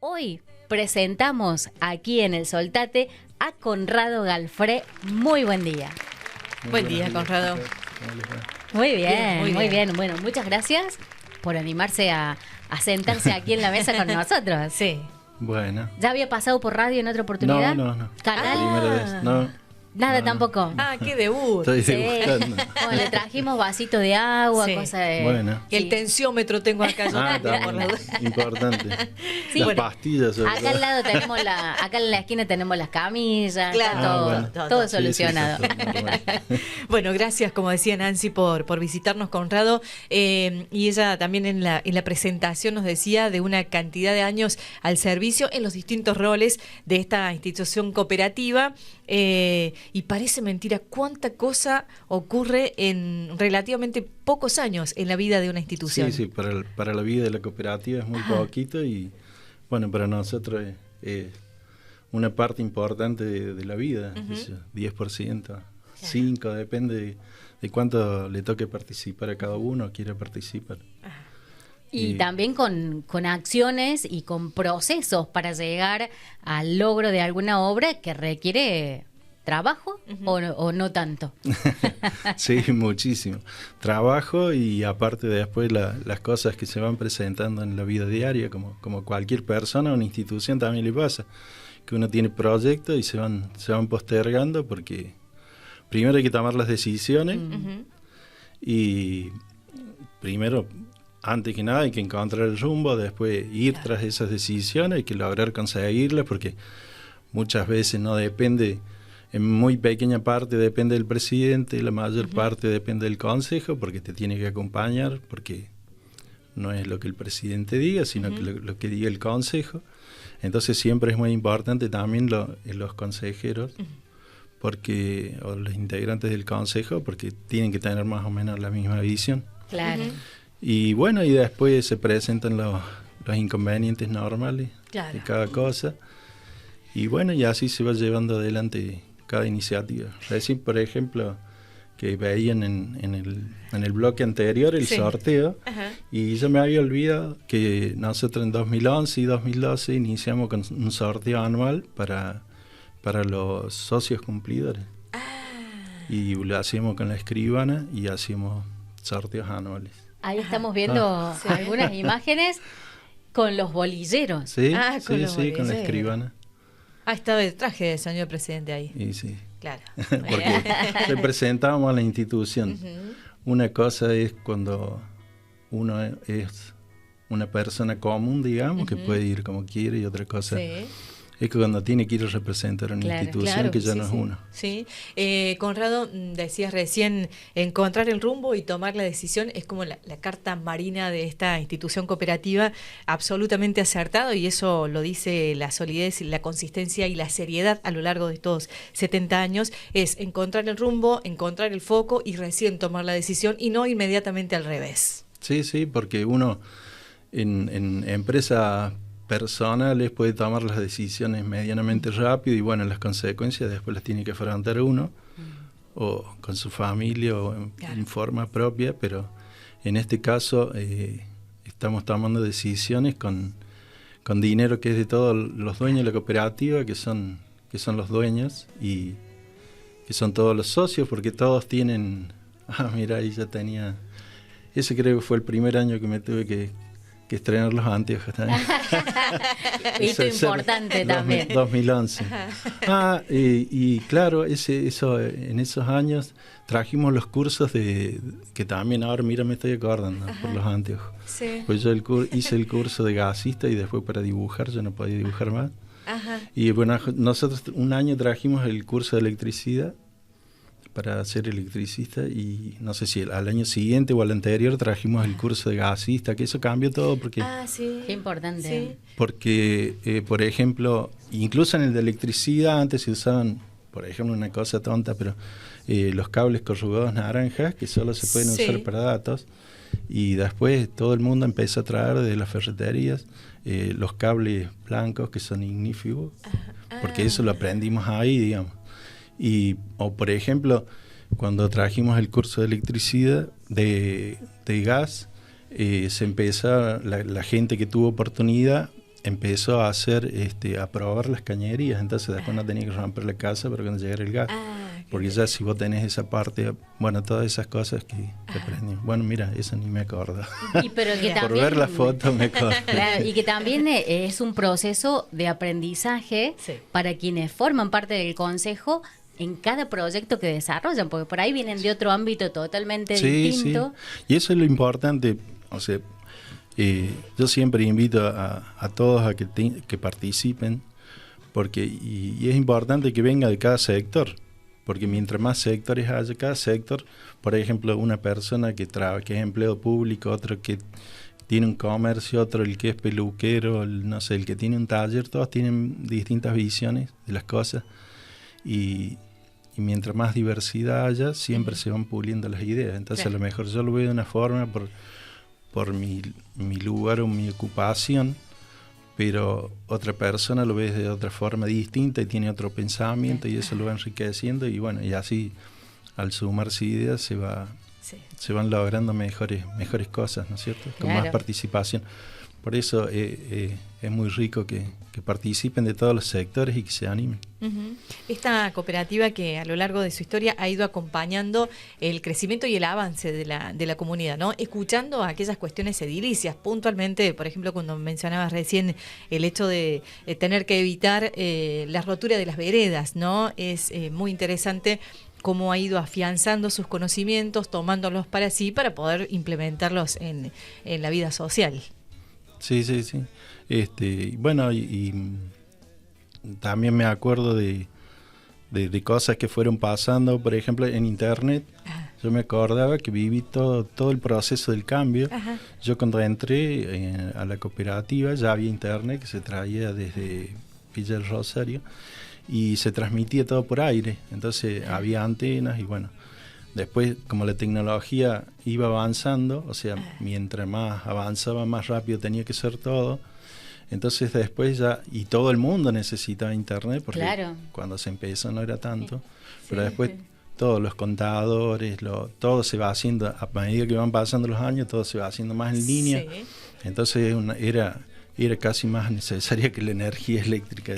Hoy presentamos aquí en el Soltate a Conrado Galfré. Muy buen día. Buen día, Conrado. Muy bien, Muy muy bien. bien. Bueno, muchas gracias por animarse a sentarse aquí en la mesa con nosotros. Sí. Bueno. ¿Ya había pasado por radio en otra oportunidad? No. ¿Canal? Primera vez, no. Nada No. tampoco. Ah, qué debut. Sí. Bueno, le trajimos vasito de agua, Sí. cosa de... Bueno. Y el tensiómetro tengo acá. Yo también, por la duda. Importante. Sí. Las Bueno, pastillas. sobre acá todo. al lado tenemos acá en la esquina tenemos las camillas, Claro. está todo, bueno. todo Sí, solucionado. Sí, está todo normal. Bueno, gracias, como decía Nancy, por visitarnos, Conrado. Y ella también en la presentación nos decía de una cantidad de años al servicio en los distintos roles de esta institución cooperativa. Y parece mentira cuánta cosa ocurre en relativamente pocos años en la vida de una institución. Sí, para la vida de la cooperativa es muy poquito y bueno, para nosotros es una parte importante de la vida, es 10%, 5%, depende de cuánto le toque participar a cada uno, quiera participar. Y también con acciones y con procesos para llegar al logro de alguna obra que requiere trabajo o no tanto. Sí, muchísimo. Trabajo y aparte después las cosas que se van presentando en la vida diaria, como cualquier persona o una institución también le pasa, que uno tiene proyectos y se van postergando porque primero hay que tomar las decisiones y primero, antes que nada, hay que encontrar el rumbo, después ir tras esas decisiones, hay que lograr conseguirlas porque muchas veces no depende. En muy pequeña parte depende del presidente, la mayor parte depende del consejo, porque te tiene que acompañar, porque no es lo que el presidente diga, sino que lo que diga el consejo. Entonces siempre es muy importante también los consejeros, porque o los integrantes del consejo, porque tienen que tener más o menos la misma visión. Claro. Y bueno, y después se presentan los inconvenientes normales Claro. de cada cosa. Y bueno, y así se va llevando adelante cada iniciativa. Recién, por ejemplo, que veían en el bloque anterior el sorteo, y yo me había olvidado que nosotros en 2011 y 2012 iniciamos con un sorteo anual para los socios cumplidores. Y lo hacíamos con la escribana y hacíamos sorteos anuales. Ahí estamos viendo algunas imágenes con los bolilleros. Sí, con los con la bolilleros. escribana. Estaba el traje del señor presidente ahí. Y sí. Claro. Porque representábamos a la institución. Una cosa es cuando uno es una persona común, digamos, que puede ir como quiere, y otra cosa es que cuando tiene que ir a representar a una institución que ya no es uno. Sí. Conrado, decías recién, encontrar el rumbo y tomar la decisión es como la carta marina de esta institución cooperativa, absolutamente acertado, y eso lo dice la solidez, la consistencia y la seriedad a lo largo de estos 70 años, es encontrar el rumbo, encontrar el foco y recién tomar la decisión y no inmediatamente al revés. Sí, porque uno en empresas personales puede tomar las decisiones medianamente rápido y bueno, las consecuencias después las tiene que afrontar uno o con su familia o en forma propia, pero en este caso estamos tomando decisiones con dinero que es de todos los dueños de la cooperativa, que son los dueños y que son todos los socios, porque todos tienen... mira, ahí ya tenía... Ese creo que fue el primer año que me tuve que estrenar los anteojos también. Hito importante también. 2011. Y claro, eso en esos años trajimos los cursos que también ahora, mira, me estoy acordando por los anteojos. Sí. Pues yo hice el curso de gasista y después para dibujar, yo no podía dibujar más. Y bueno, nosotros un año trajimos el curso de electricidad para ser electricista y no sé si al año siguiente o al anterior trajimos el curso de gasista, que eso cambió todo porque Qué importante. Sí. porque por ejemplo, incluso en el de electricidad antes se usaban, por ejemplo, una cosa tonta, pero los cables corrugados naranjas que solo se pueden usar para datos, y después todo el mundo empezó a traer de las ferreterías los cables blancos que son ignífugos, porque eso lo aprendimos ahí, digamos. O por ejemplo, cuando trajimos el curso de electricidad, de gas, se empezó, la gente que tuvo oportunidad empezó a hacer, a probar las cañerías, entonces después no tenía que romper la casa para cuando llegara el gas. Porque ya si vos tenés esa parte, bueno, todas esas cosas que aprendí. Bueno, mira, eso ni me acuerdo. Pero que Por también, ver la foto me acuerdo. Claro, y que también es un proceso de aprendizaje para quienes forman parte del consejo en cada proyecto que desarrollan, porque por ahí vienen de otro ámbito totalmente distinto. Sí. Y eso es lo importante, o sea, yo siempre invito a todos a que participen, porque y es importante que venga de cada sector. Porque mientras más sectores haya, cada sector, por ejemplo, una persona que es empleado público, otro que tiene un comercio, otro el que es peluquero, no sé, el que tiene un taller, todos tienen distintas visiones de las cosas. Y mientras más diversidad haya, siempre se van puliendo las ideas. Entonces, a lo mejor yo lo veo de una forma por mi lugar o mi ocupación, pero otra persona lo ve de otra forma distinta y tiene otro pensamiento y eso lo va enriqueciendo y bueno, y así al sumarse ideas se van logrando mejores cosas, ¿no es cierto? Con más participación. Por eso es muy rico que participen de todos los sectores y que se animen. Esta cooperativa que a lo largo de su historia ha ido acompañando el crecimiento y el avance de la comunidad, ¿no? Escuchando aquellas cuestiones edilicias, puntualmente, por ejemplo, cuando mencionabas recién el hecho de tener que evitar la rotura de las veredas, ¿no? Es muy interesante cómo ha ido afianzando sus conocimientos, tomándolos para sí, para poder implementarlos en la vida social. Sí. Bueno, y también me acuerdo de cosas que fueron pasando, por ejemplo, en internet. Yo me acordaba que viví todo el proceso del cambio. Yo cuando entré a la cooperativa ya había internet que se traía desde Villa del Rosario y se transmitía todo por aire. Entonces había antenas y bueno. Después, como la tecnología iba avanzando, o sea, mientras más avanzaba, más rápido tenía que ser todo. Entonces después ya, y todo el mundo necesitaba internet, porque cuando se empezó no era tanto, pero después todos los contadores, todo se va haciendo, a medida que van pasando los años, todo se va haciendo más en línea. Entonces era casi más necesaria que la energía eléctrica.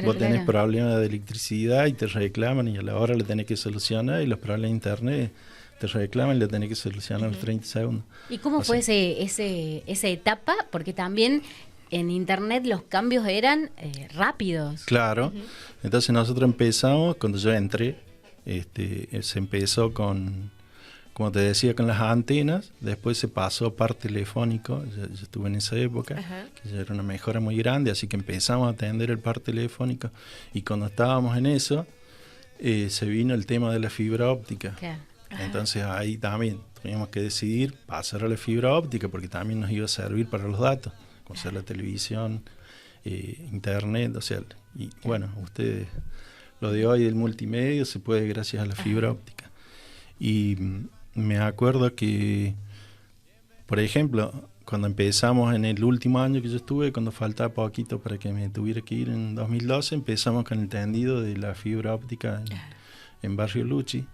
Vos tenés problemas de electricidad y te reclaman y a la hora lo tenés que solucionar, y los problemas de internet te reclaman y lo tenés que solucionar a los 30 segundos. ¿Y cómo fue esa etapa? Porque también en internet los cambios eran rápidos. Claro. Entonces nosotros empezamos, cuando yo entré, se empezó con, como te decía, con las antenas. Después se pasó a par telefónico. Yo estuve en esa época, que ya era una mejora muy grande, así que empezamos a atender el par telefónico. Y cuando estábamos en eso, se vino el tema de la fibra óptica. Entonces ahí también teníamos que decidir pasar a la fibra óptica, porque también nos iba a servir para los datos, como sea la televisión, internet, o sea, y bueno, ustedes, lo de hoy del multimedia se puede gracias a la fibra óptica. Y me acuerdo que, por ejemplo, cuando empezamos en el último año que yo estuve, cuando faltaba poquito para que me tuviera que ir en 2012, empezamos con el tendido de la fibra óptica en Barrio Lucci,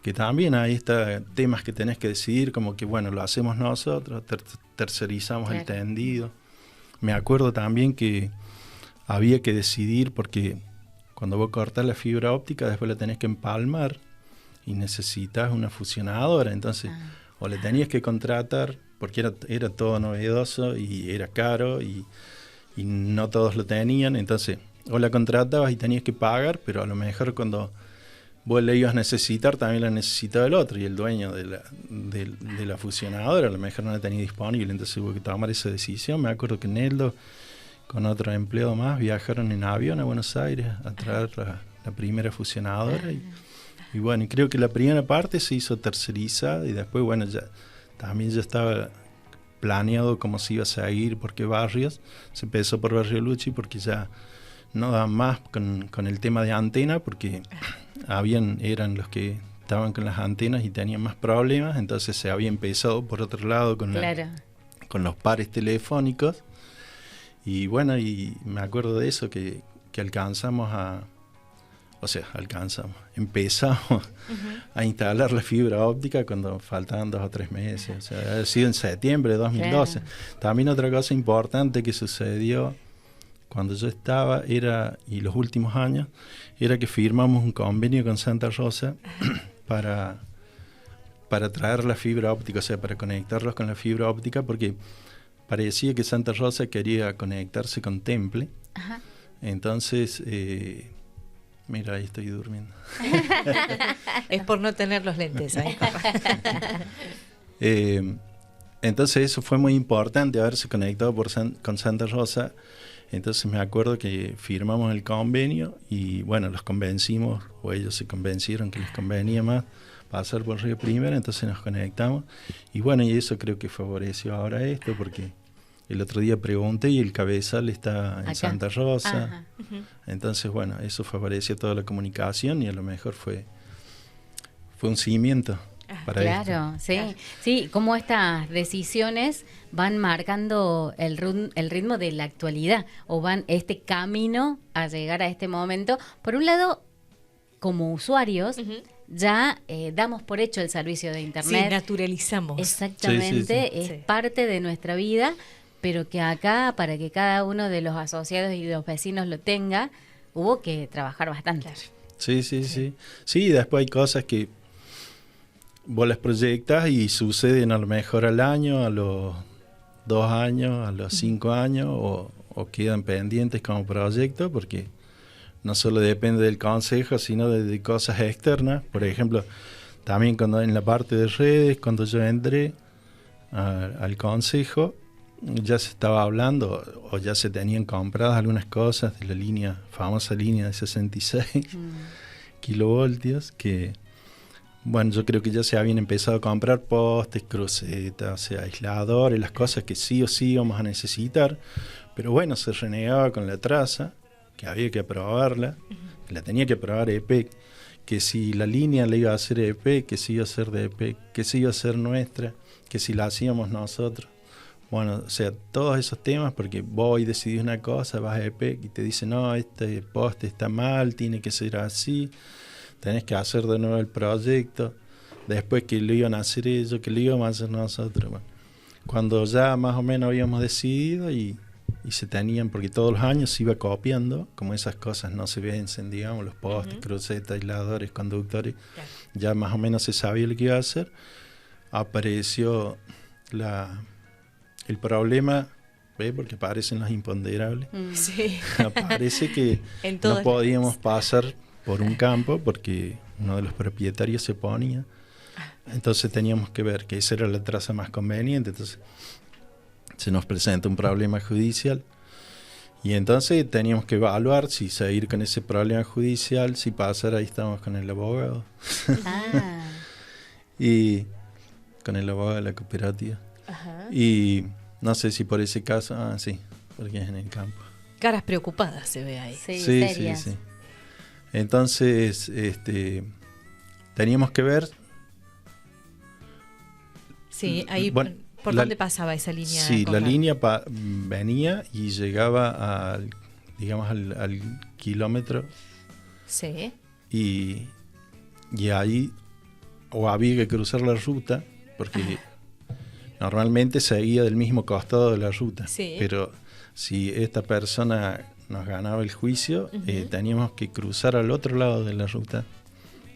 que también hay temas que tenés que decidir, como que bueno, lo hacemos nosotros, tercerizamos el tendido. Me acuerdo también que había que decidir, porque cuando vos cortás la fibra óptica, después la tenés que empalmar y necesitas una fusionadora, entonces o le tenías que contratar, porque era todo novedoso y era caro y no todos lo tenían, entonces o la contratabas y tenías que pagar, pero a lo mejor cuando vos la ibas a necesitar, también la necesitaba el otro, y el dueño de la fusionadora a lo mejor no la tenía disponible, entonces hubo que tomar esa decisión. Me acuerdo que Neldo, con otro empleado más, viajaron en avión a Buenos Aires a traer la primera fusionadora, y bueno, y creo que la primera parte se hizo tercerizada, y después, bueno, también ya estaba planeado cómo se iba a seguir, por qué barrios. Se empezó por Barrio Lucci, porque ya no daban más con el tema de antena, porque eran los que estaban con las antenas y tenían más problemas, entonces se había empezado por otro lado con los pares telefónicos, y bueno, y me acuerdo de eso, que alcanzamos a o sea, empezamos a instalar la fibra óptica cuando faltaban 2 o 3 meses, o sea, ha sido en septiembre de 2012. Claro. También otra cosa importante que sucedió cuando yo estaba y los últimos años, era que firmamos un convenio con Santa Rosa para traer la fibra óptica, o sea, para conectarlos con la fibra óptica, porque parecía que Santa Rosa quería conectarse con Temple. Ajá. Entonces, mira, ahí estoy durmiendo. Es por no tener los lentes ahí. Entonces eso fue muy importante, haberse conectado con Santa Rosa. Entonces me acuerdo que firmamos el convenio y bueno, los convencimos, o ellos se convencieron que les convenía más pasar por Río Primero, entonces nos conectamos. Y bueno, y eso creo que favoreció ahora esto, porque el otro día pregunté y el cabezal está en acá, Santa Rosa. Ajá. Entonces, bueno, eso favoreció toda la comunicación y a lo mejor fue un cimiento para claro, esto. Sí, claro. Sí, cómo estas decisiones van marcando el ritmo de la actualidad, o van este camino a llegar a este momento. Por un lado, como usuarios, ya damos por hecho el servicio de Internet. Sí, naturalizamos. Exactamente, sí. Es parte de nuestra vida, pero que acá, para que cada uno de los asociados y de los vecinos lo tenga, hubo que trabajar bastante. Claro. Sí. Sí, después hay cosas que vos las proyectas y suceden a lo mejor al año, a los 2 años, a los 5 años, o quedan pendientes como proyecto, porque no solo depende del consejo, sino de cosas externas. Por ejemplo, también cuando en la parte de redes, cuando yo entré al consejo, ya se estaba hablando, o ya se tenían compradas algunas cosas de la famosa línea de 66 kilovoltios, que bueno, yo creo que ya se habían empezado a comprar postes, crucetas, o sea, aisladores, las cosas que sí o sí íbamos a necesitar, pero bueno, se renegaba con la traza, que había que aprobarla, que la tenía que aprobar EPEC, que si la línea la iba a hacer EPEC, que si iba a ser de EPEC, que si iba a ser nuestra, que si la hacíamos nosotros. Bueno, o sea, todos esos temas, porque vos hoy decidís una cosa, vas a EPEC y te dicen, no, este poste está mal, tiene que ser así, tenés que hacer de nuevo el proyecto, después que lo iban a hacer ellos, que lo íbamos a hacer nosotros. Bueno, cuando ya más o menos habíamos decidido y se tenían, porque todos los años se iba copiando, como esas cosas no se vencen, digamos, los postes, crucetas, aisladores, conductores, ya más o menos se sabía lo que iba a hacer, apareció el problema, ¿ve? Porque aparecen los imponderables. Sí. Aparece que no podíamos pasar por un campo porque uno de los propietarios se oponía. Entonces teníamos que ver que esa era la traza más conveniente. Entonces se nos presenta un problema judicial y entonces teníamos que evaluar si seguir con ese problema judicial, si pasar, ahí estamos con el abogado. Y con el abogado de la cooperativa. Ajá. Y no sé si por ese caso, sí, porque es en el campo. Caras preocupadas se ve ahí. Sí. Entonces, teníamos que ver. Sí, ahí ¿por dónde pasaba esa línea? Sí, la línea venía y llegaba al kilómetro. Sí. Y ahí o había que cruzar la ruta, porque normalmente seguía del mismo costado de la ruta, pero si esta persona nos ganaba el juicio, teníamos que cruzar al otro lado de la ruta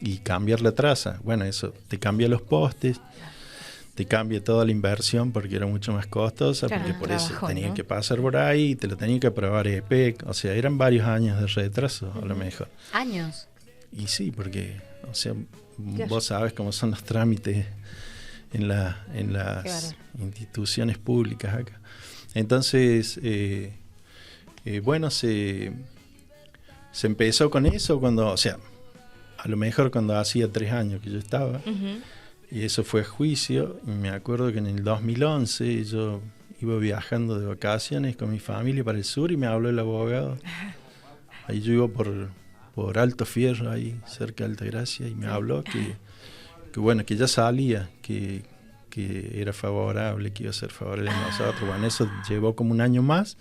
y cambiar la traza. Bueno, eso te cambia los postes, te cambia toda la inversión porque era mucho más costosa, porque por eso tenía que pasar por ahí y te lo tenía que aprobar EPEC, o sea, eran varios años de retraso a lo mejor. ¿Años? Y sí, porque, o sea, vos sabes cómo son los trámites en las instituciones públicas acá. Entonces, bueno, se empezó con eso cuando, o sea, a lo mejor cuando hacía 3 años que yo estaba, y eso fue a juicio, y me acuerdo que en el 2011 yo iba viajando de vacaciones con mi familia para el sur y me habló el abogado. Ahí yo iba por Alto Fierro, ahí cerca de Altagracia, y me habló que bueno, que ya salía, que era favorable, que iba a ser favorable a nosotros. Bueno, eso llevó como un año más.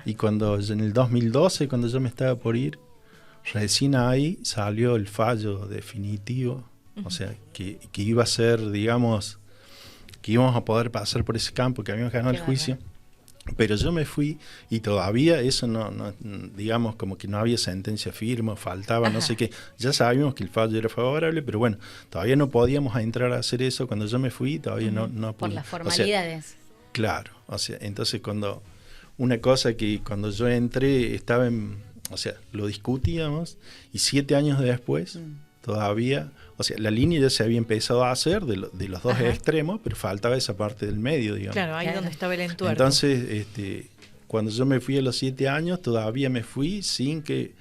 Y cuando en el 2012, cuando yo me estaba por ir, recién ahí salió el fallo definitivo, o sea, que iba a ser, digamos, que íbamos a poder pasar por ese campo, que habíamos ganado el juicio. Pero yo me fui y todavía eso no, digamos, como que no había sentencia firme, faltaba no sé qué. Ya sabíamos que el fallo era favorable, pero bueno, todavía no podíamos entrar a hacer eso. Cuando yo me fui, todavía no por las formalidades. O sea, claro, o sea, entonces una cosa que cuando yo entré estaba o sea, lo discutíamos y 7 años después todavía, o sea, la línea ya se había empezado a hacer de los dos extremos, pero faltaba esa parte del medio, digamos. Claro, ahí donde estaba el entuerto. Entonces, cuando yo me fui a los 7 años, todavía me fui sin que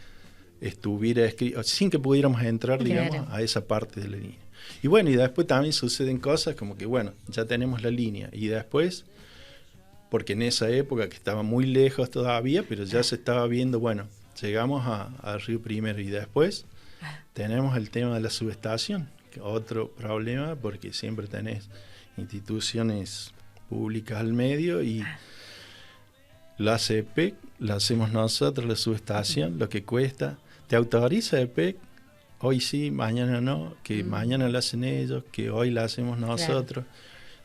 estuviera escrito, sin que pudiéramos entrar, digamos, a esa parte de la línea. Y bueno, y después también suceden cosas como que, bueno, ya tenemos la línea, y después, porque en esa época que estaba muy lejos todavía, pero ya se estaba viendo, bueno, llegamos a Río Primero, y después tenemos el tema de la subestación, que otro problema, porque siempre tenés instituciones públicas al medio y la CEPEC la hacemos nosotros, la subestación, lo que cuesta. Te autoriza EPEC, hoy sí, mañana no, que mañana la hacen ellos, que hoy la hacemos nosotros.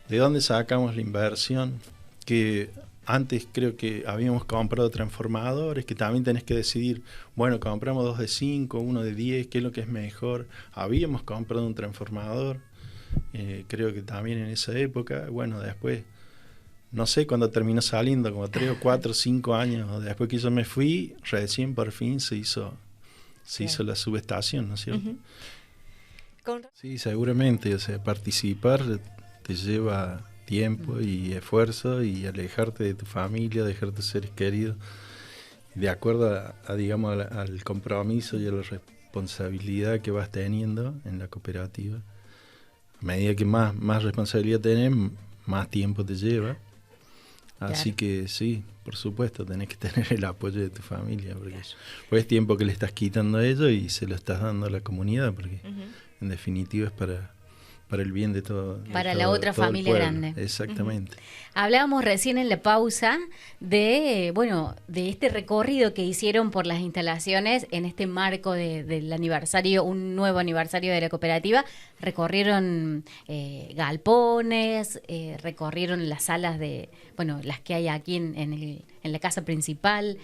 ¿De dónde sacamos la inversión? Que antes creo que habíamos comprado transformadores, que también tenés que decidir, bueno, compramos 2 de 5, 1 de 10, ¿qué es lo que es mejor? Habíamos comprado un transformador, creo que también en esa época, bueno, después, no sé cuándo terminó saliendo, como 3 o 4 o 5 años después que yo me fui, recién por fin se hizo la subestación, ¿no es cierto? Sí, seguramente, o sea, participar te lleva tiempo y esfuerzo y alejarte de tu familia, dejar de seres queridos, de acuerdo digamos, al compromiso y a la responsabilidad que vas teniendo en la cooperativa. A medida que más responsabilidad tenés, más tiempo te lleva. Así que sí, por supuesto, tenés que tener el apoyo de tu familia, porque pues es tiempo que le estás quitando a ellos y se lo estás dando a la comunidad, porque en definitiva es para el bien de todo. Para la otra familia grande. Exactamente. Hablábamos recién en la pausa de este recorrido que hicieron por las instalaciones en este marco del aniversario, un nuevo aniversario de la cooperativa. Recorrieron galpones, recorrieron las salas las que hay aquí en la casa principal.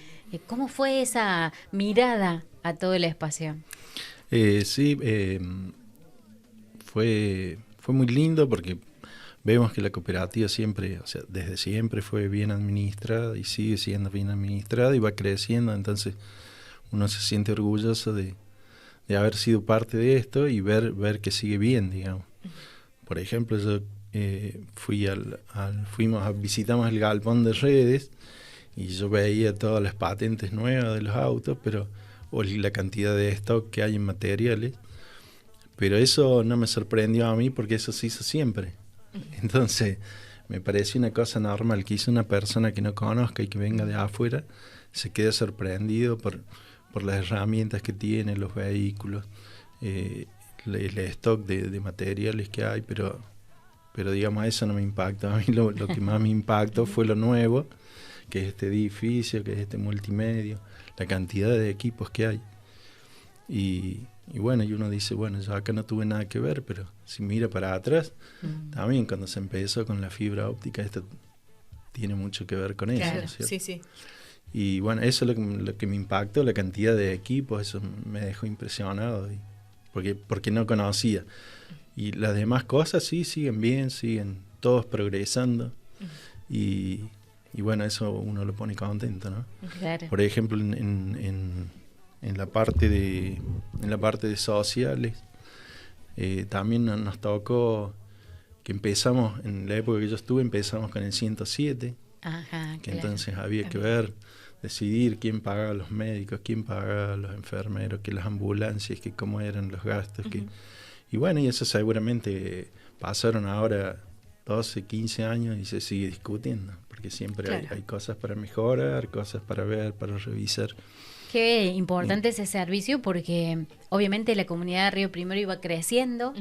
¿Cómo fue esa mirada a todo el espacio? Fue muy lindo porque vemos que la cooperativa siempre, o sea, desde siempre fue bien administrada y sigue siendo bien administrada y va creciendo, entonces uno se siente orgulloso de haber sido parte de esto y ver que sigue bien, digamos. Por ejemplo, yo visitamos el galpón de redes y yo veía todas las patentes nuevas de los autos, o la cantidad de stock que hay en materiales. Pero eso no me sorprendió a mí porque eso se hizo siempre. Entonces, me pareció una cosa normal que hizo una persona que no conozca y que venga de afuera, se quede sorprendido por las herramientas que tiene, los vehículos, el stock de materiales que hay, pero digamos, eso no me impacta. A mí lo que más me impactó fue lo nuevo, que es este edificio, que es este multimedio, la cantidad de equipos que hay. Y bueno, y uno dice, bueno, yo acá no tuve nada que ver, pero si mira para atrás, también cuando se empezó con la fibra óptica, esto tiene mucho que ver con eso, claro, ¿no es cierto? Sí, sí. Y bueno, eso es lo que me impactó, la cantidad de equipos, eso me dejó impresionado, porque no conocía. Y las demás cosas sí siguen bien, siguen todos progresando, y bueno, eso uno lo pone contento, ¿no? Claro. Por ejemplo, en la parte de sociales, también nos tocó que empezamos, en la época que yo estuve, empezamos con el 107, que entonces había que decidir quién pagaba los médicos, quién pagaba los enfermeros, que las ambulancias, que cómo eran los gastos. Y bueno, y eso seguramente pasaron ahora 12, 15 años y se sigue discutiendo, porque siempre hay cosas para mejorar, cosas para ver, para revisar. Qué importante es ese servicio porque obviamente la comunidad de Río Primero iba creciendo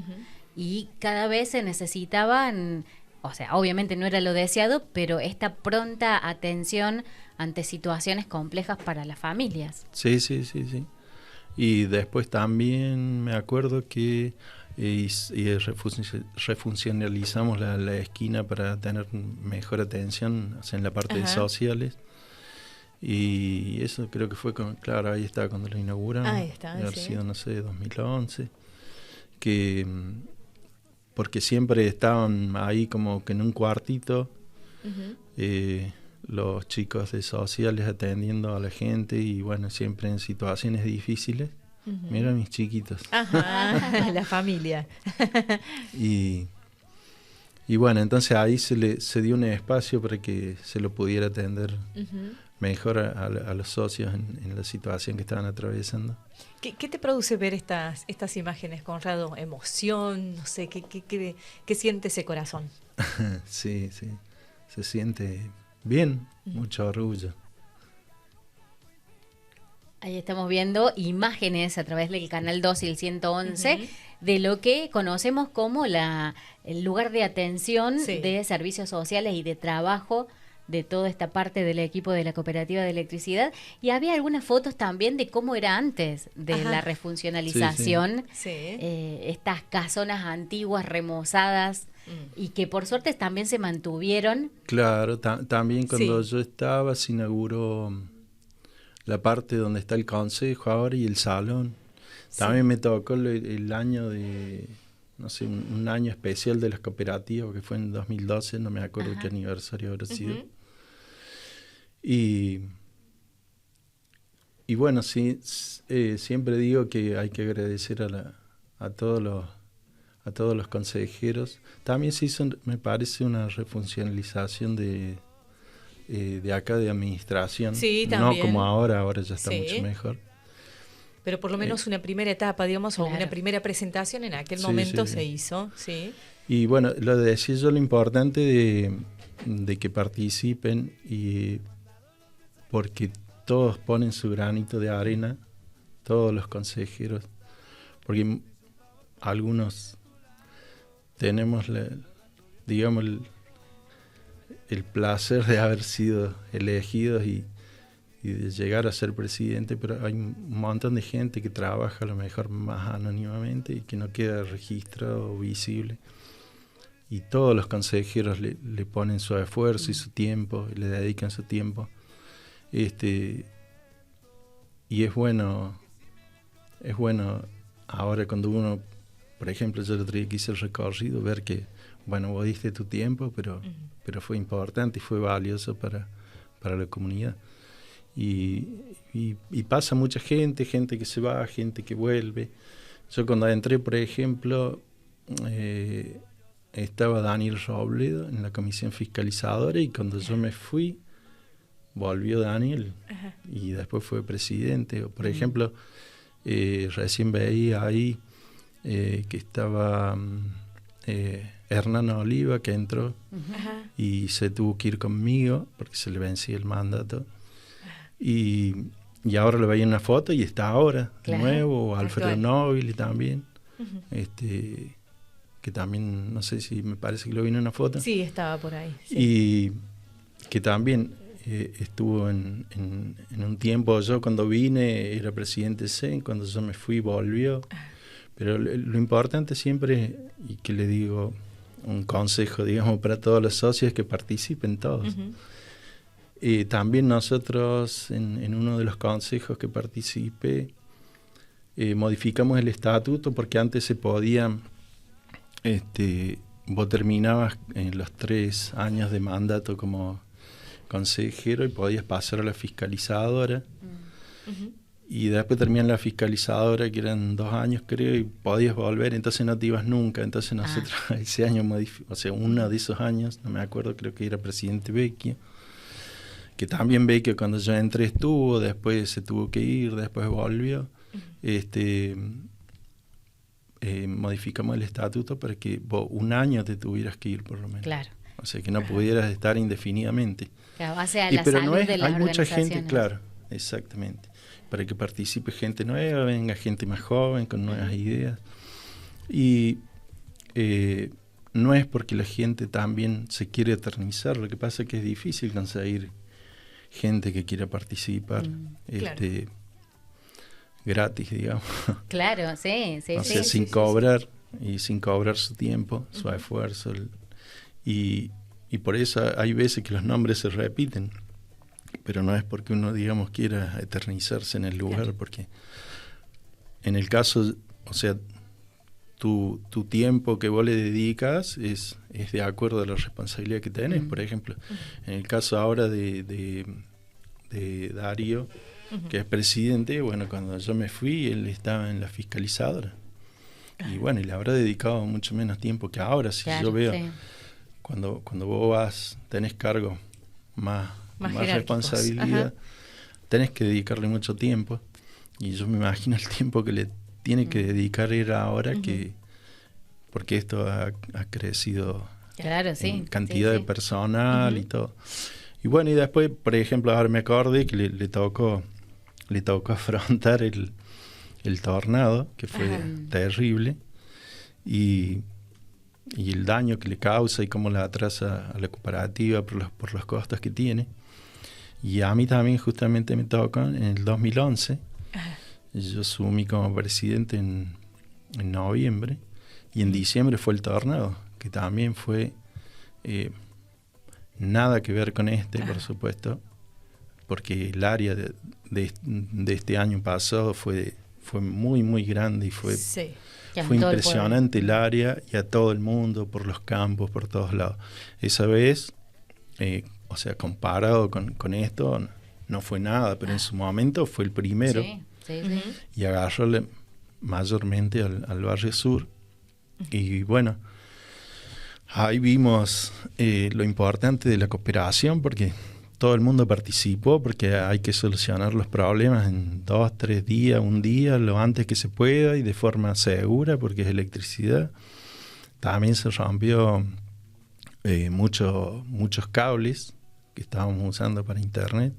y cada vez se necesitaban, o sea, obviamente no era lo deseado, pero esta pronta atención ante situaciones complejas para las familias. Sí. Y después también me acuerdo que refuncionalizamos la esquina para tener mejor atención, o sea, en la parte de sociales. Y eso creo que fue, claro, ahí está cuando lo inauguramos. Ahí está, haber sido, no sé, 2011. Porque siempre estaban ahí como que en un cuartito, los chicos de sociales atendiendo a la gente y bueno, siempre en situaciones difíciles. Mira mis chiquitos. Ajá, la familia. y bueno, entonces ahí se dio un espacio para que se lo pudiera atender mejor a los socios en la situación que estaban atravesando. ¿Qué te produce ver estas imágenes, Conrado? ¿Emoción? No sé, ¿qué siente ese corazón? Sí, se siente bien, mucho orgullo. Ahí estamos viendo imágenes a través del canal 2 y el 111 de lo que conocemos como el lugar de atención de servicios sociales y de trabajo de toda esta parte del equipo de la Cooperativa de Electricidad. Y había algunas fotos también de cómo era antes de la refuncionalización. Estas casonas antiguas, remozadas, y que por suerte también se mantuvieron. Claro, también cuando yo estaba se inauguró la parte donde está el consejo ahora y el salón. También me tocó el año de, no sé, un año especial de las cooperativas, que fue en 2012, no me acuerdo qué aniversario habrá sido. Y bueno, sí, siempre digo que hay que agradecer a todos los consejeros. También se hizo, me parece, una refuncionalización de acá de administración. Sí, también. No como ahora ya está mucho mejor. Pero por lo menos una primera etapa, digamos, o una primera presentación en aquel momento se hizo. Y bueno, lo decía yo, lo importante de que participen, y porque todos ponen su granito de arena, todos los consejeros, porque algunos tenemos digamos el placer de haber sido elegidos y de llegar a ser presidente, pero hay un montón de gente que trabaja a lo mejor más anónimamente y que no queda registrado o visible. Y todos los consejeros le ponen su esfuerzo y su tiempo, y le dedican su tiempo. Y es bueno ahora cuando uno, por ejemplo, yo el otro día que hice el recorrido, ver que, bueno, vos diste tu tiempo, pero fue importante y fue valioso para la comunidad. Y pasa mucha gente que se va, gente que vuelve. Yo cuando entré, por ejemplo, estaba Daniel Robledo en la comisión fiscalizadora, y cuando yo me fui, volvió Daniel y después fue presidente. O por ejemplo, recién veía ahí que estaba Hernán Oliva, que entró y se tuvo que ir conmigo porque se le vencía el mandato. Y ahora lo veía en una foto y está ahora de nuevo. Alfredo Nobili también, que también, no sé si me parece que lo vi en una foto. Sí, estaba por ahí. Y que también estuvo en un tiempo. Yo cuando vine era presidente CEN, cuando yo me fui volvió. Pero lo importante siempre, y que le digo, un consejo, digamos, para todos los socios, es que participen todos. También nosotros, en uno de los consejos que participé, modificamos el estatuto, porque antes se podía, vos terminabas en los 3 años de mandato como consejero y podías pasar a la fiscalizadora. Y después terminan la fiscalizadora, que eran 2 años creo, y podías volver, entonces no te ibas nunca. Entonces nosotros ese año o sea, uno de esos años, no me acuerdo, creo que era presidente Vecchio, que también Vecchio cuando yo entré estuvo, después se tuvo que ir, después volvió. Modificamos el estatuto para que vos 1 año te tuvieras que ir por lo menos. Claro. O sea, que no pudieras estar indefinidamente. Claro, base a la pero salud no es, de las hay mucha gente, organizaciones. claro, exactamente, para que participe gente nueva, venga gente más joven con nuevas ideas. Y no es porque la gente también se quiere eternizar, lo que pasa es que es difícil conseguir gente que quiera participar. Claro. gratis, digamos. Claro, sí. O sea, sin cobrar, y sin cobrar su tiempo, su esfuerzo. Y por eso hay veces que los nombres se repiten, pero no es porque uno, digamos, quiera eternizarse en el lugar, porque en el caso, o sea, tu tiempo que vos le dedicas es de acuerdo a la responsabilidad que tenés. Por ejemplo, en el caso ahora de Darío, que es presidente, bueno, cuando yo me fui, él estaba en la fiscalizadora. Y bueno, y le habrá dedicado mucho menos tiempo que ahora. Si yo veo, cuando vos tenés cargo más responsabilidad, tenés que dedicarle mucho tiempo. Y yo me imagino el tiempo que le tiene que dedicar era ahora, porque esto ha crecido en cantidad de personal y todo. Y bueno, y después, por ejemplo, ahora me acordé que le tocó afrontar el tornado, que fue terrible, y el daño que le causa y cómo la atrasa a la cooperativa por los costos que tiene. Y a mí también justamente me tocó en el 2011. Yo asumí como presidente en noviembre, y en diciembre fue el tornado, que también fue nada que ver con por supuesto, porque el área de este año pasado fue muy, muy grande y fue impresionante el área, y a todo el mundo, por los campos, por todos lados. Esa vez, o sea, comparado con esto, no fue nada, pero en su momento fue el primero. Y agarró mayormente al barrio sur. Y bueno, ahí vimos lo importante de la cooperación, porque todo el mundo participó, porque hay que solucionar los problemas en 2, 3 días, un día, lo antes que se pueda y de forma segura, porque es electricidad. También se rompió muchos cables que estábamos usando para internet.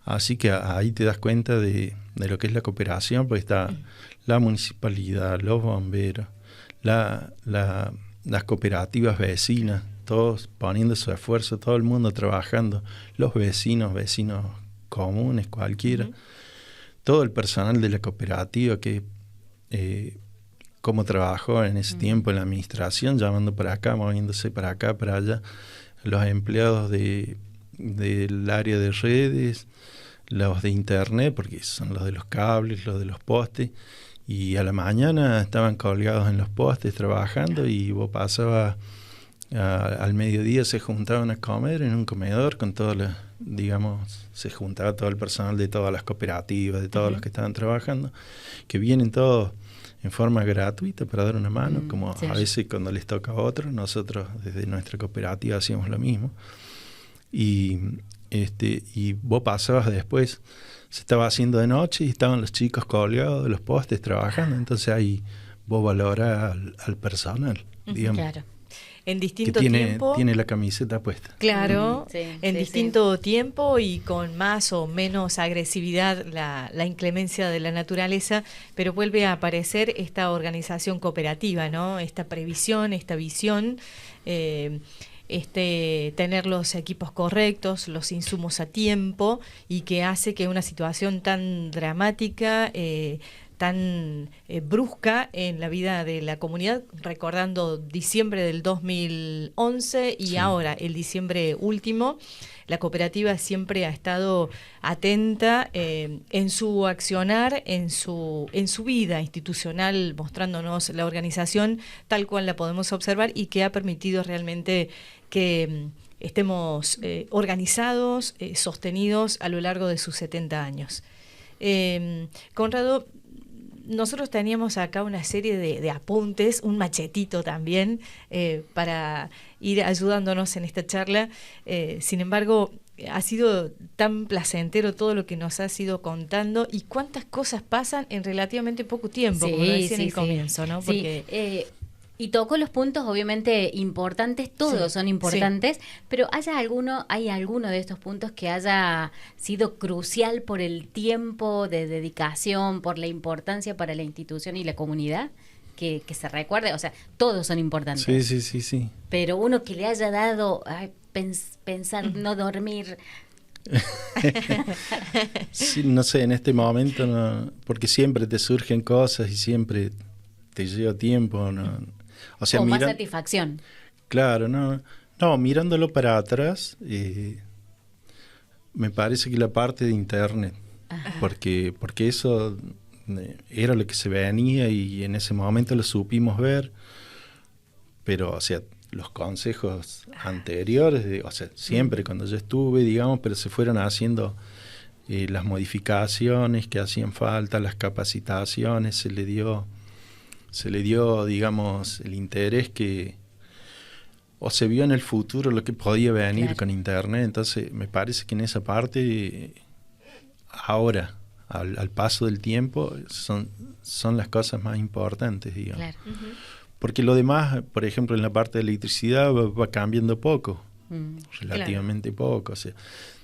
Así que ahí te das cuenta de lo que es la cooperación, porque está la municipalidad, los bomberos, las cooperativas vecinas, todos poniendo su esfuerzo, todo el mundo trabajando, los vecinos comunes, cualquiera, todo el personal de la cooperativa que como trabajó en ese tiempo en la administración, llamando para acá, moviéndose para acá, para allá, los empleados del área de redes, los de internet, porque son los de los cables, los de los postes, y a la mañana estaban colgados en los postes trabajando, y vos pasabas al mediodía, se juntaban a comer en un comedor con se juntaba todo el personal de todas las cooperativas, de todos los que estaban trabajando, que vienen todos en forma gratuita para dar una mano, como a veces cuando les toca a otros. Nosotros desde nuestra cooperativa hacíamos lo mismo. Y vos pasabas después, se estaba haciendo de noche y estaban los chicos colgados de los postes trabajando. Entonces ahí vos valorás al personal, digamos. Claro. En distinto tiempo. Tiene la camiseta puesta. Claro, distinto tiempo y con más o menos agresividad la inclemencia de la naturaleza, pero vuelve a aparecer esta organización cooperativa, ¿no? Esta previsión, esta visión, tener los equipos correctos, los insumos a tiempo, y que hace que una situación tan dramática, tan brusca en la vida de la comunidad, recordando diciembre del 2011 y ahora el diciembre último, la cooperativa siempre ha estado atenta en su accionar, en su vida institucional, mostrándonos la organización tal cual la podemos observar, y que ha permitido realmente que estemos organizados, sostenidos a lo largo de sus 70 años. Conrado, nosotros teníamos acá una serie de apuntes, un machetito también, para ir ayudándonos en esta charla. Sin embargo, ha sido tan placentero todo lo que nos has ido contando, y cuántas cosas pasan en relativamente poco tiempo, como decía en el comienzo, ¿no? Porque y tocó los puntos obviamente importantes, todos son importantes, pero ¿hay alguno de estos puntos que haya sido crucial por el tiempo de dedicación, por la importancia para la institución y la comunidad? Que se recuerde, o sea, todos son importantes. Sí. Pero uno que le haya dado pensar, no dormir Sí, no sé, en este momento no, porque siempre te surgen cosas y siempre te lleva tiempo, ¿no? O sea, más satisfacción. Claro, no, mirándolo para atrás, me parece que la parte de internet, porque eso era lo que se venía y en ese momento lo supimos ver, pero, o sea, los consejos anteriores, o sea, siempre cuando yo estuve, digamos, pero se fueron haciendo las modificaciones que hacían falta, las capacitaciones, se le dio, digamos, el interés que, o se vio en el futuro lo que podía venir con internet. Entonces me parece que en esa parte, ahora, al paso del tiempo, son las cosas más importantes, digamos. Claro. Uh-huh. Porque lo demás, por ejemplo, en la parte de electricidad va cambiando poco, relativamente poco. O sea,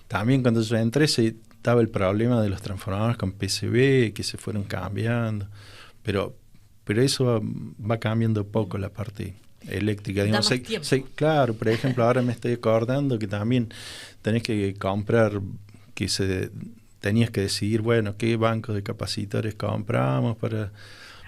también cuando yo entré estaba el problema de los transformadores con PCB, que se fueron cambiando, pero eso va cambiando poco la parte eléctrica. Digamos, claro, por ejemplo, ahora me estoy acordando que también tenés que comprar, tenías que decidir, bueno, qué banco de capacitores compramos para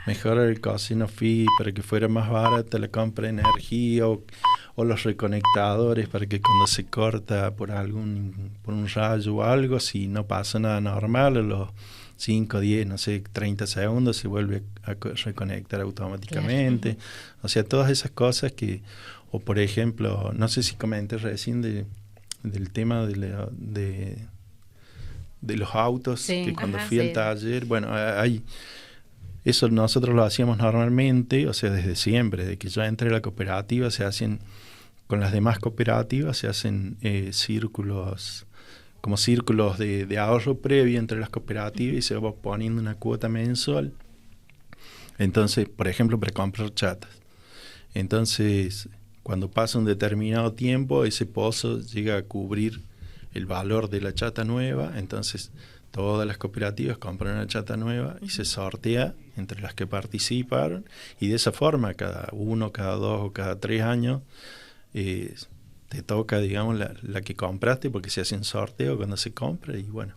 mejorar el cocino fee, para que fuera más barata la compra de energía, o los reconectadores para que cuando se corta por un rayo o algo, si no pasa nada normal, a los 5, 10, no sé, 30 segundos se vuelve a reconectar automáticamente. Claro. O sea, todas esas cosas que, o por ejemplo, no sé si comenté recién del tema de los autos, que cuando fui al taller, bueno, eso nosotros lo hacíamos normalmente, o sea, desde siempre, desde que yo entré a la cooperativa, se hacen, con las demás cooperativas, se hacen círculos de ahorro previo entre las cooperativas y se va poniendo una cuota mensual. Entonces, por ejemplo, para comprar chatas. Entonces, cuando pasa un determinado tiempo, ese pozo llega a cubrir el valor de la chata nueva, entonces todas las cooperativas compran una chata nueva y se sortea entre las que participaron, y de esa forma cada 1, cada 2 o cada 3 años te toca, digamos, la que compraste, porque se hace un sorteo cuando se compra. Y bueno,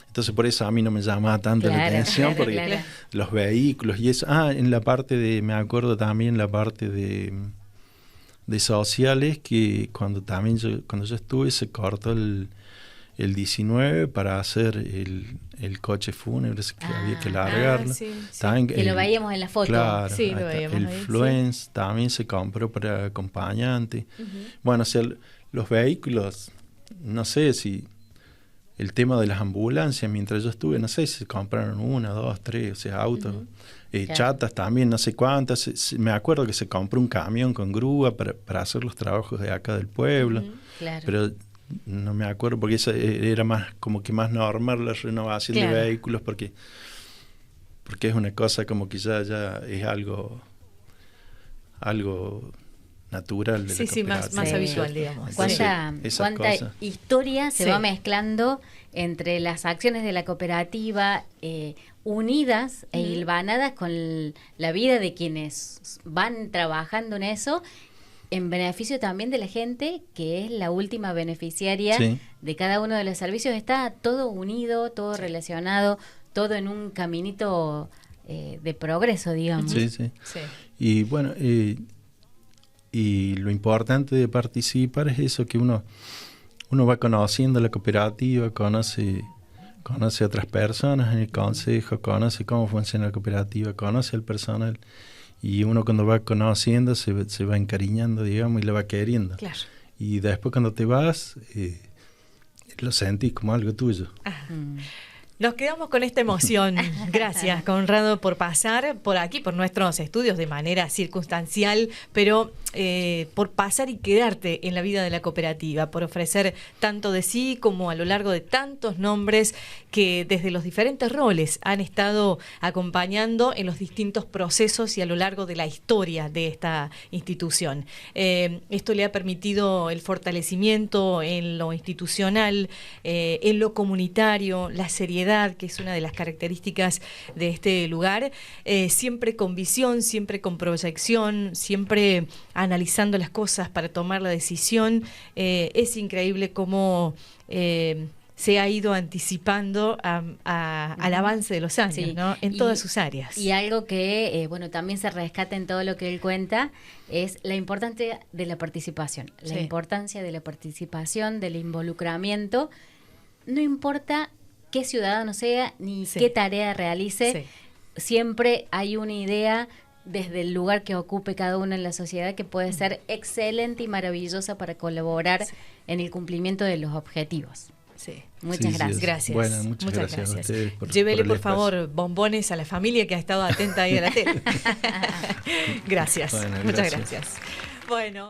entonces por eso a mí no me llamaba tanto la atención, porque los vehículos y eso. En la parte me acuerdo también la parte de sociales, que cuando yo estuve se cortó el 19 para hacer el coche fúnebre, que había que largarlo. Sí. Que lo veíamos en la foto. Claro, sí, lo veíamos el ahí, Fluence también se compró para acompañante. Uh-huh. Bueno, o sea, los vehículos, no sé si el tema de las ambulancias, mientras yo estuve, no sé si se compraron 1, 2, 3, o sea, autos. Uh-huh. Chatas también, no sé cuántas. Me acuerdo que se compró un camión con grúa para hacer los trabajos de acá del pueblo. Uh-huh. Claro. Pero no me acuerdo, porque eso era más como que más normal, la renovación de vehículos, porque es una cosa como que ya es algo natural de la cooperativa. más habitual, digamos. ¿Cuánta historia se va mezclando entre las acciones de la cooperativa, unidas e hilvanadas con la vida de quienes van trabajando en eso, en beneficio también de la gente, que es la última beneficiaria de cada uno de los servicios? Está todo unido, todo relacionado, todo en un caminito de progreso, digamos. Sí. Y bueno, y lo importante de participar es eso, que uno va conociendo la cooperativa, conoce a otras personas en el consejo, conoce cómo funciona la cooperativa, conoce al personal. Y uno cuando va conociendo se va encariñando, digamos, y le va queriendo. Claro. Y después cuando te vas, lo sentís como algo tuyo. Nos quedamos con esta emoción. Gracias, Conrado, por pasar por aquí, por nuestros estudios de manera circunstancial, pero por pasar y quedarte en la vida de la cooperativa, por ofrecer tanto de sí como a lo largo de tantos nombres que desde los diferentes roles han estado acompañando en los distintos procesos y a lo largo de la historia de esta institución. Esto le ha permitido el fortalecimiento en lo institucional, en lo comunitario, la seriedad, que es una de las características de este lugar, siempre con visión, siempre con proyección, siempre analizando las cosas para tomar la decisión. Es increíble cómo se ha ido anticipando al avance de los años, sí, ¿no? En todas sus áreas. Y algo que, bueno, también se rescata en todo lo que él cuenta es la importancia de la participación. La importancia de la participación, del involucramiento. No importa qué ciudadano sea ni qué tarea realice, siempre hay una idea desde el lugar que ocupe cada uno en la sociedad que puede ser excelente y maravillosa para colaborar en el cumplimiento de los objetivos. Sí. Muchas gracias. Gracias. Bueno, muchas gracias a ustedes Llévele, por espacio. favor, bombones a la familia que ha estado atenta ahí a la tele. Gracias. Bueno, muchas gracias. Bueno.